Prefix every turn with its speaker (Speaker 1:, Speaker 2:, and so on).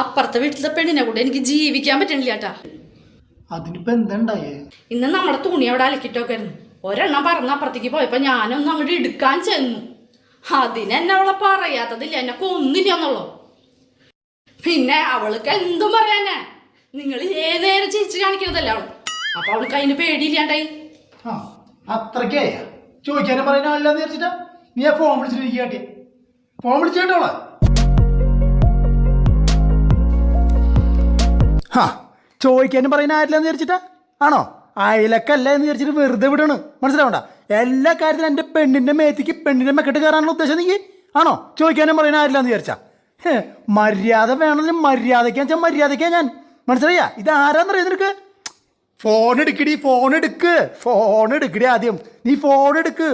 Speaker 1: അപ്പുറത്തെ വീട്ടിലത്തെ പെണ്ണിനെ കൂടെ എനിക്ക് ജീവിക്കാൻ പറ്റണില്ല ചേട്ടാ.
Speaker 2: അതിനിപ്പോ എന്തുണ്ടായേ?
Speaker 1: ഇന്ന് നമ്മുടെ തുണി അവിടെ അലക്കിട്ടൊക്കെ ആയിരുന്നു. ഒരെണ്ണം പറന്ന് അപ്പുറത്തേക്ക് പോയപ്പോ ഞാനൊന്നും അങ്ങോട്ട് എടുക്കാൻ ചെന്നു. അതിനെന്നെ അവളെ പറയാത്തതില്ല, എന്നെ കൊന്നില്ല എന്നുള്ളൂ. പിന്നെ അവൾക്ക് എന്തും പറയാനാ, നിങ്ങൾ ഏതേരം ചിരിച്ചു കാണിക്കുന്നതല്ല അവള്. അപ്പൊ അവൾക്ക് അതിന് പേടിയില്ലാണ്ടായി.
Speaker 2: ആ അത്രയ്ക്കായ ചോദിക്കാനും പറയാനും അല്ലാന്ന് വിചാരിച്ചിട്ടാ നീ ആ ഫോൺ വിളിച്ചിട്ട് ഫോൺ വിളിച്ചേട്ടോളെ. ആ ചോദിക്കാനും പറയാനും ആരില്ലെന്ന് വിചാരിച്ചിട്ടാ ആണോ? അയലക്കല്ല എന്ന് വിചാരിച്ചിട്ട് വെറുതെ വിടണ്. മനസ്സിലാവണ്ട, എല്ലാ കാര്യത്തിലും എൻ്റെ പെണ്ണിൻ്റെ മേത്തേക്ക് പെണ്ണിൻ്റെ മെക്കെട്ട് കയറാനുള്ള ഉദ്ദേശം നീ ആണോ? ചോദിക്കാനും പറയാനും ആരില്ലെന്ന് വിചാരിച്ചാ മര്യാദ വേണമെങ്കിൽ മര്യാദയ്ക്കാൻ വെച്ചാൽ മര്യാദയ്ക്കാ ഞാൻ. മനസ്സിലായ? ഇത് ആരാന്നറിയാം നിനക്ക്? ഫോൺ എടുക്കടി, ഫോൺ എടുക്കടി ആദ്യം. നീ ഫോൺ എടുക്ക്.